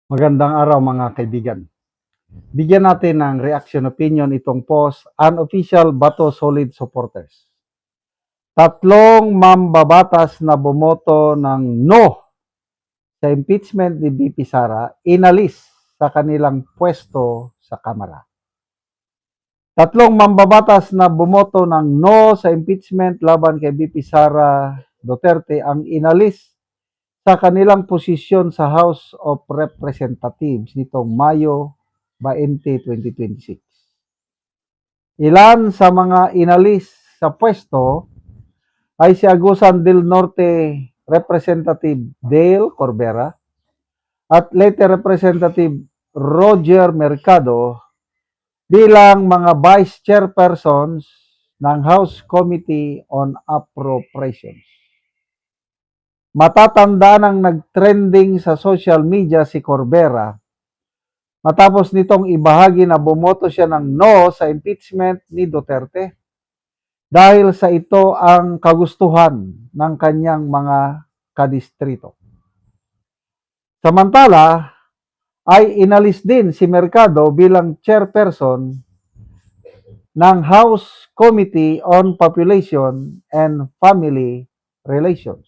Magandang araw mga kaibigan. Bigyan natin ng reaction opinion itong post, Unofficial Bato Solid Supporters. Tatlong mambabatas na bumoto ng no sa impeachment ni BP Sara, inalis sa kanilang pwesto sa Kamara. Tatlong mambabatas na bumoto ng no sa impeachment laban kay BP Sara Duterte ang inalis sa kanilang posisyon sa House of Representatives nitong Mayo 20, 2026. Ilan sa mga inalis sa pwesto ay si Agusan del Norte Representative Dale Corbera at Leyte Representative Roger Mercado bilang mga Vice Chairpersons ng House Committee on Appropriations. Matatanda nang nag-trending sa social media si Corbera matapos nitong ibahagi na bumoto siya ng no sa impeachment ni Duterte dahil sa ito ang kagustuhan ng kanyang mga kadistrito. Samantala, ay inalis din si Mercado bilang chairperson ng House Committee on Population and Family Relations.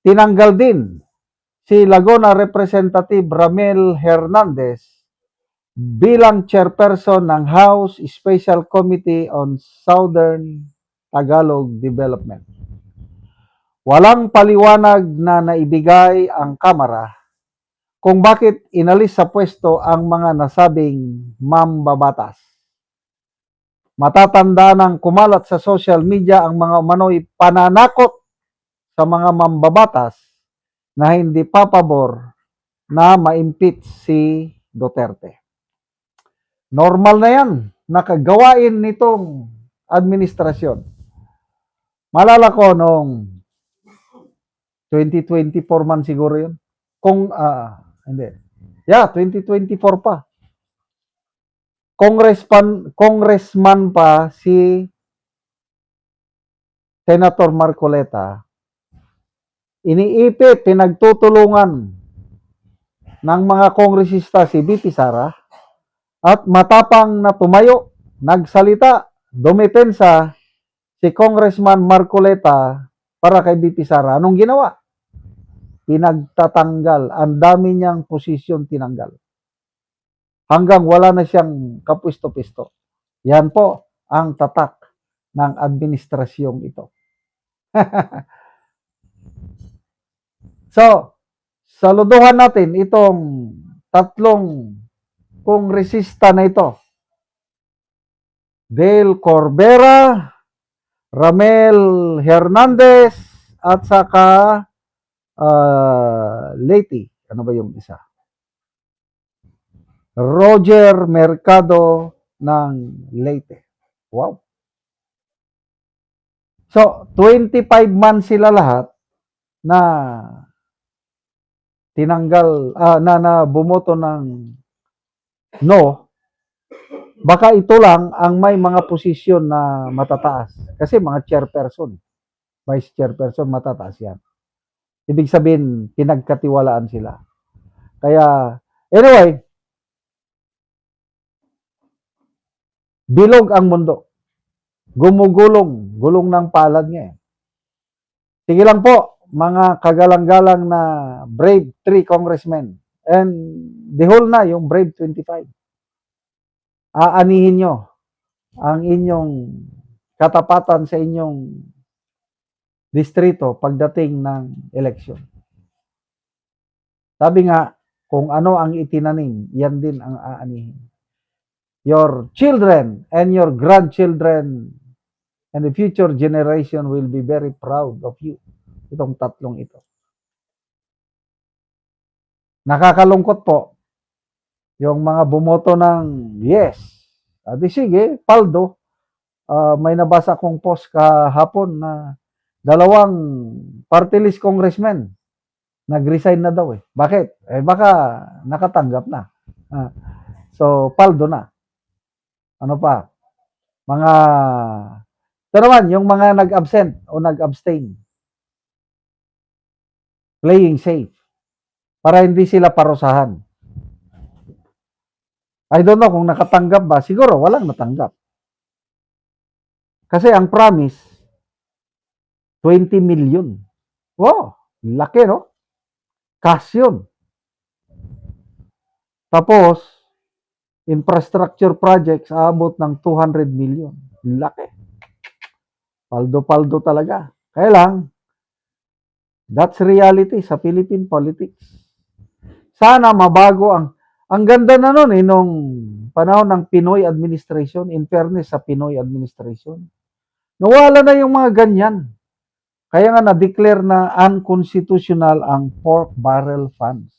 Tinanggal din si Laguna Representative Ramel Hernandez bilang chairperson ng House Special Committee on Southern Tagalog Development. Walang paliwanag na naibigay ang Kamara kung bakit inalis sa pwesto ang mga nasabing mambabatas. Matatanda ng kumalat sa social media ang mga umano'y pananakot sa mga mambabatas na hindi papabor na ma-impeach si Duterte. Normal na yan, nakagawain nitong administrasyon. Malala ko nung 2024 man siguro yun. Kung, hindi. Yeah, 2024 pa. Congressman pa si Senator Marcoleta. Iniipit, pinagtutulungan ng mga kongresista si BP Sara at matapang na tumayo, nagsalita, dumepensa si Congressman Marcoleta para kay BP Sara. Anong ginawa? Pinagtatanggal. Ang dami niyang posisyon tinanggal. Hanggang wala na siyang kapwisto-pisto. Yan po ang tatak ng administrasyong ito. So, saluduhan natin itong tatlong kongresista na ito. Dale Corbera, Ramel Hernandez, at saka Leyte. Ano ba yung isa? Roger Mercado ng Leyte. Wow. So, 25 months sila lahat na tinanggal, na bumoto ng no. Baka ito lang ang may mga posisyon na matataas. Kasi mga chairperson, vice chairperson, matataas yan. Ibig sabihin, pinagkatiwalaan sila. Kaya, anyway, bilog ang mundo. Gumugulong, gulong ng palad niya. Sige lang po, mga kagalang-galang na brave 3 congressmen. And the whole na, yung brave 25. Aanihin nyo ang inyong katapatan sa inyong distrito pagdating ng eleksyon. Sabi nga, kung ano ang itinanim, yan din ang aanihin. Your children and your grandchildren and the future generation will be very proud of you. Itong tatlong ito. Nakakalungkot po yung mga bumoto ng yes. Di sige, paldo. May nabasa kong post kahapon na dalawang party list congressmen nag-resign na daw eh. Bakit? Baka nakatanggap na. So, paldo na. Ano pa? Mga, ito naman, yung mga nag-absent o nag-abstain. Playing safe. para hindi sila parusahan. I don't know kung nakatanggap ba. Siguro walang natanggap. Kasi ang promise, 20 million. Wow, laki no? Cash yun. Tapos, infrastructure projects aabot ng 200 million. Laki. Paldo-paldo talaga. Kaya lang, that's reality sa Philippine politics. Sana mabago ang ganda na nun nung panahon ng Pinoy administration, in fairness sa Pinoy administration. Nawala na yung mga ganyan. Kaya nga na-declare na unconstitutional ang pork barrel funds.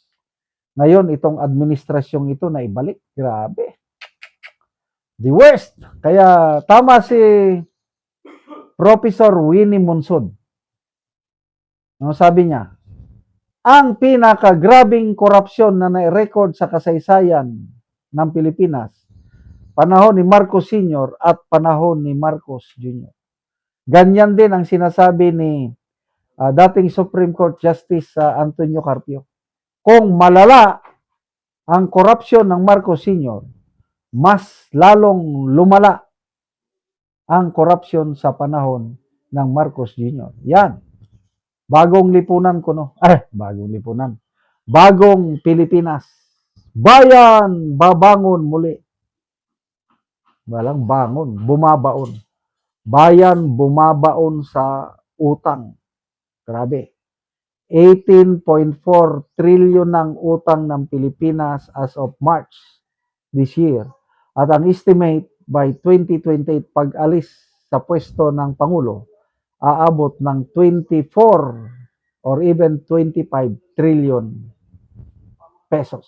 Ngayon, itong administrasyong ito na ibalik. Grabe. The worst. Kaya tama si Professor Winnie Monsod. Ano sabi niya? Ang pinakagrabing korupsyon na na-record sa kasaysayan ng Pilipinas, panahon ni Marcos Sr. at panahon ni Marcos Jr. Ganyan din ang sinasabi ni dating Supreme Court Justice Antonio Carpio. Kung malala ang korupsyon ng Marcos Sr., mas lalong lumala ang korupsyon sa panahon ng Marcos Jr. Yan. Bagong lipunan ko, no? Bagong lipunan. Bagong Pilipinas. Bayan, babangon muli. Walang bangon, bumabaon. Bayan, bumabaon sa utang. Grabe. 18.4 trillion ng utang ng Pilipinas as of March this year. At ang estimate by 2028 pag-alis sa pwesto ng Pangulo, aabot ng 24 or even 25 trillion pesos.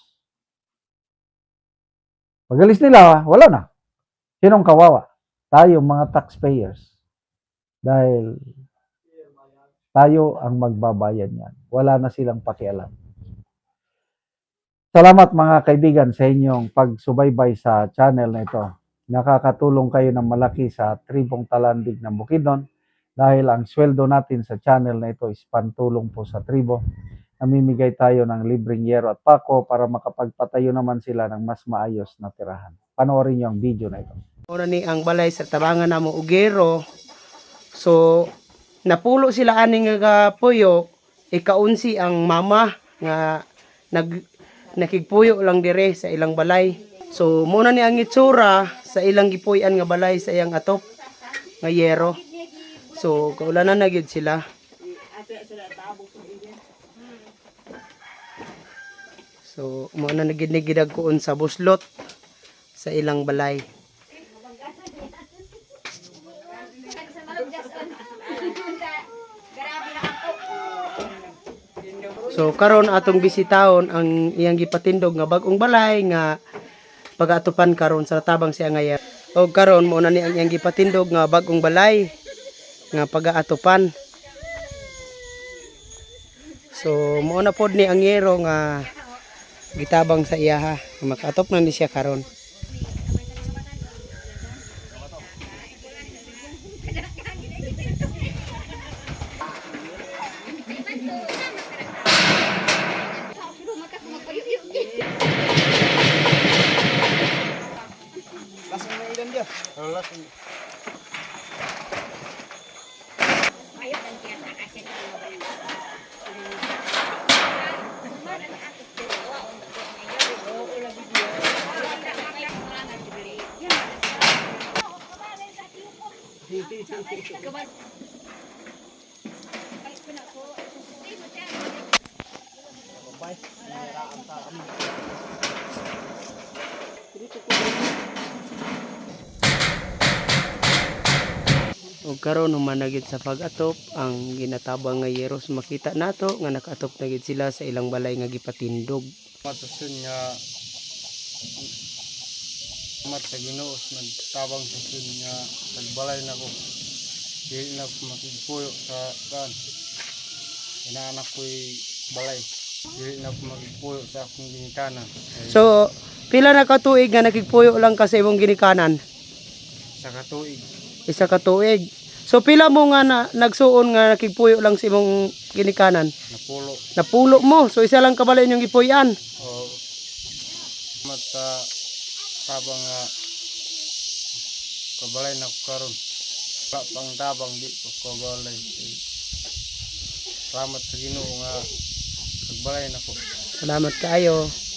Pag-alis nila, wala na. Sinong kawawa? Tayo mga taxpayers. Dahil tayo ang magbabayad niyan. Wala na silang pakialam. Salamat mga kaibigan sa inyong pagsubaybay sa channel na ito. Nakakatulong kayo ng malaki sa Tribong Talandig ng Bukidnon dahil ang sweldo natin sa channel na ito is pantulong po sa tribo. Namimigay tayo ng libreng yero at pako para makapagpatayo naman sila ng mas maayos na tirahan. Panoorin niyo ang video na ito. Ora ni ang balay sa tabangan namo ugero. So napulo sila ani nga puyo, ikaunsi ang mama nga nakigpuyo lang dire sa ilang balay. So muna ni ang itsura sa ilang gipuy-an nga balay sa iyang atop nga yero. So kaulanan na gyud sila. So mo na nagidag kuon sa buslot sa ilang balay. So karon atong bisitahon ang iyang gipatindog nga bag-ong balay nga pag-atupan karon sa tabang siya nga yer. O karon mo na ni ang iyang gipatindog nga bag-ong balay nga pag-atupan. So mo na pod ni ang yero nga gitabang sa iya ha. Makaatop na ni siya karon. O karon humanagid sa pag-atop ang ginatabang nga yeros makita nato nga nakaatop na gid sila sa ilang balay nga gipatindog. Matasun nga mat sa Ginoos nagtabang sa sun nga nagbalay na ko dili na ko makigpuyo sa kan inaanak ko'y balay dili na ko makigpuyo sa akong ginikanan. So pila na ka tuig nga nakigpuyo lang ka sa imong ginikanan? Sa katuig Isa ka tuig. So pila mo nga na nagsuon nga nakigpuyo lang sa imong ginikanan? Napulo. Napulo mo. So isa lang kabalay inyong gipuyan. O mata tabang nga kabalay na ko karon. Wala pang tabang di ko kabalay. Salamat sa Ginoo nga nagbalay na ko. Salamat kaayo.